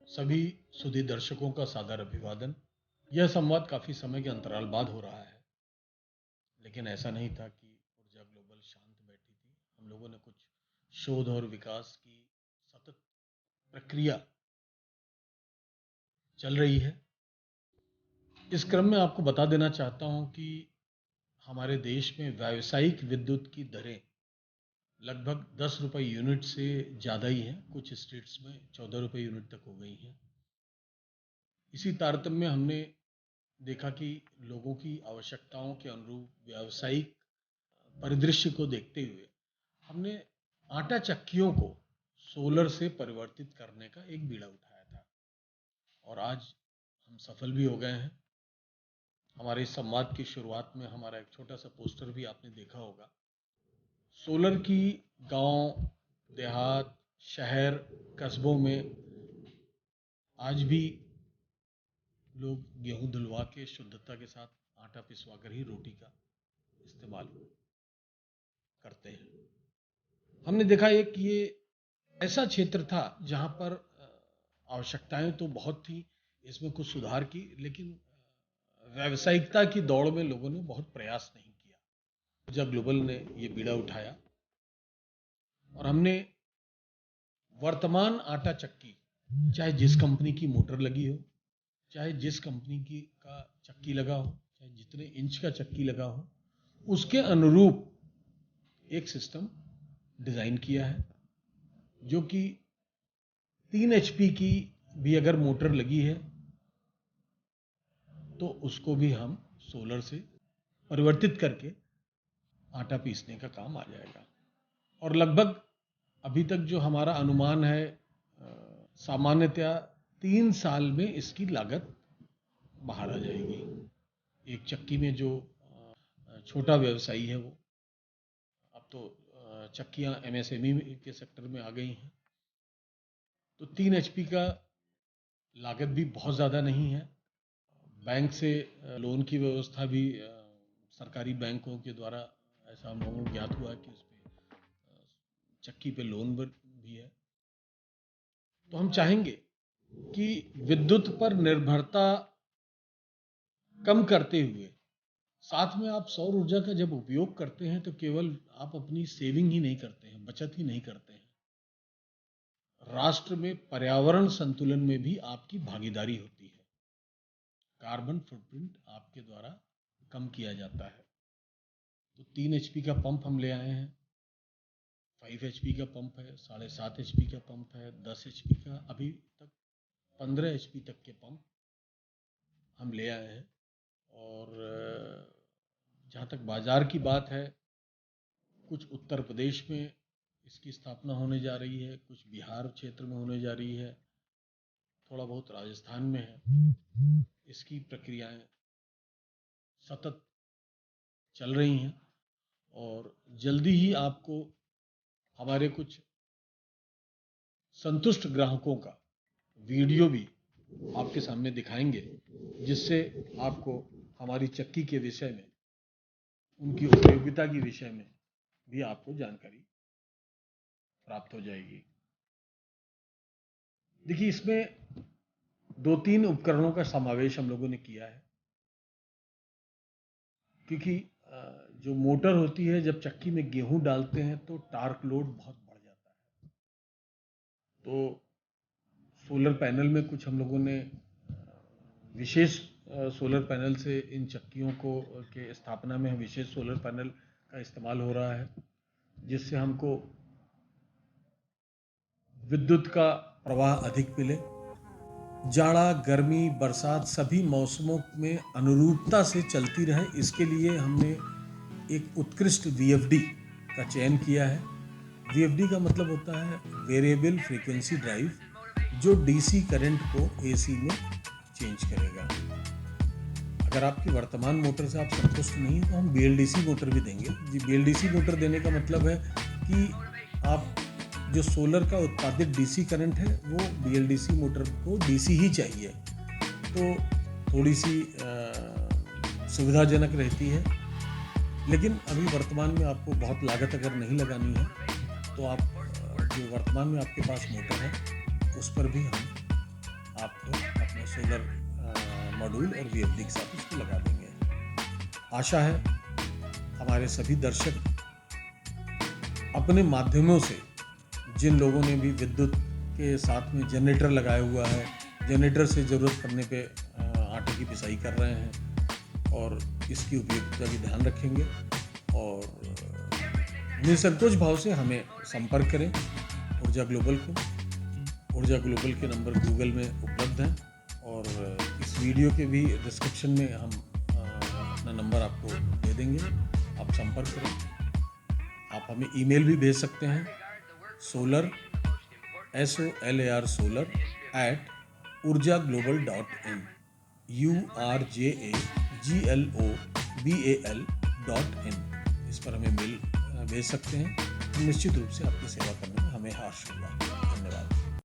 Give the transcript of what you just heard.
सभी सुधी दर्शकों का सादर अभिवादन। यह संवाद काफी समय के अंतराल बाद हो रहा है, लेकिन ऐसा नहीं था कि ऊर्जा ग्लोबल शांत बैठी थी। हम लोगों ने कुछ शोध और विकास की सतत प्रक्रिया चल रही है। इस क्रम में आपको बता देना चाहता हूं कि हमारे देश में व्यावसायिक विद्युत की दरें लगभग 10 रुपये यूनिट से ज़्यादा ही हैं। कुछ स्टेट्स में 14 रुपये यूनिट तक हो गई हैं। इसी तारतम्य में हमने देखा कि लोगों की आवश्यकताओं के अनुरूप व्यावसायिक परिदृश्य को देखते हुए हमने आटा चक्कियों को सोलर से परिवर्तित करने का एक बीड़ा उठाया था, और आज हम सफल भी हो गए हैं। हमारे इस संवाद की शुरुआत में हमारा एक छोटा सा पोस्टर भी आपने देखा होगा। सोलर की गांव, देहात, शहर, कस्बों में आज भी लोग गेहूं धुलवा के शुद्धता के साथ आटा पिसवा कर ही रोटी का इस्तेमाल करते हैं। हमने देखा एक ये ऐसा क्षेत्र था जहां पर आवश्यकताएं तो बहुत थी, इसमें कुछ सुधार की, लेकिन व्यावसायिकता की दौड़ में लोगों ने बहुत प्रयास नहीं किया। ऊर्जा ग्लोबल ने ये बीड़ा उठाया और हमने वर्तमान आटा चक्की, चाहे जिस कंपनी की मोटर लगी हो, चाहे जिस कंपनी की का चक्की लगा हो, चाहे जितने इंच का चक्की लगा हो, उसके अनुरूप एक सिस्टम डिजाइन किया है, जो कि 3 HP की भी अगर मोटर लगी है तो उसको भी हम सोलर से परिवर्तित करके आटा पीसने का काम आ जाएगा। और लगभग अभी तक जो हमारा अनुमान है, सामान्यतया 3 साल में इसकी लागत बाहर आ जाएगी। एक चक्की में जो छोटा व्यवसायी है, वो अब तो चक्कियां MSME के सेक्टर में आ गई हैं, तो 3 HP का लागत भी बहुत ज़्यादा नहीं है। बैंक से लोन की व्यवस्था भी सरकारी बैंकों के द्वारा, ऐसा हम लोगों को ज्ञात हुआ कि उस पर चक्की पे लोन भी है। तो हम चाहेंगे कि विद्युत पर निर्भरता कम करते हुए साथ में आप सौर ऊर्जा का जब उपयोग करते हैं तो केवल आप अपनी सेविंग ही नहीं करते हैं, बचत ही नहीं करते हैं, राष्ट्र में पर्यावरण संतुलन में भी आपकी भागीदारी होती है। कार्बन फुटप्रिंट आपके द्वारा कम किया जाता है। तो 3 HP का पंप हम ले आए हैं, 5 HP का पंप है, 7.5 HP का पंप है, 10 HP का, अभी तक 15 HP तक के पंप हम ले आए हैं। और जहाँ तक बाजार की बात है, कुछ उत्तर प्रदेश में इसकी स्थापना होने जा रही है, कुछ बिहार क्षेत्र में होने जा रही है, थोड़ा बहुत राजस्थान में है। इसकी प्रक्रियाएं सतत चल रही हैं और जल्दी ही आपको हमारे कुछ संतुष्ट ग्राहकों का वीडियो भी आपके सामने दिखाएंगे, जिससे आपको हमारी चक्की के विषय में, उनकी उपयोगिता के विषय में भी आपको जानकारी प्राप्त हो जाएगी। देखिए, इसमें 2-3 उपकरणों का समावेश हम लोगों ने किया है, क्योंकि जो मोटर होती है, जब चक्की में गेहूं डालते हैं तो टार्क लोड बहुत बढ़ जाता है। तो सोलर पैनल में कुछ हम लोगों ने विशेष सोलर पैनल से इन चक्कियों को के स्थापना में विशेष सोलर पैनल का इस्तेमाल हो रहा है, जिससे हमको विद्युत का प्रवाह अधिक मिले। जाड़ा, गर्मी, बरसात सभी मौसमों में अनुरूपता से चलती रहे, इसके लिए हमने एक उत्कृष्ट VFD का चयन किया है। VFD का मतलब होता है वेरिएबल फ्रीक्वेंसी ड्राइव, जो DC करंट को AC में चेंज करेगा। अगर आपकी वर्तमान मोटर से आप संतुष्ट नहीं हैं तो हम BLDC मोटर भी देंगे। जी, BLDC मोटर देने का मतलब है कि आप जो सोलर का उत्पादित DC करंट है, वो BLDC मोटर को DC ही चाहिए, तो थोड़ी सी सुविधाजनक रहती है। लेकिन अभी वर्तमान में आपको बहुत लागत अगर नहीं लगानी है तो आप जो वर्तमान में आपके पास मोटर है, उस पर भी हम आप अपने सोलर मॉड्यूल और वीएफडी के साथ उसको लगा देंगे। आशा है हमारे सभी दर्शक अपने माध्यमों से, जिन लोगों ने भी विद्युत के साथ में जनरेटर लगाया हुआ है, जनरेटर से ज़रूरत पड़ने पे आटे की पिसाई कर रहे हैं और इसकी उपयोगिता की ध्यान रखेंगे और निसंकोच भाव से हमें संपर्क करें। ऊर्जा ग्लोबल को, ऊर्जा ग्लोबल के नंबर गूगल में उपलब्ध हैं और इस वीडियो के भी डिस्क्रिप्शन में हम अपना नंबर आपको दे देंगे, आप संपर्क करें। आप हमें ईमेल भी भेज सकते हैं solar solar @urjaglobal.in urjaglobal.in इस पर हमें मेल भेज सकते हैं। निश्चित रूप से आपकी सेवा करने में हमें हर्ष होगा।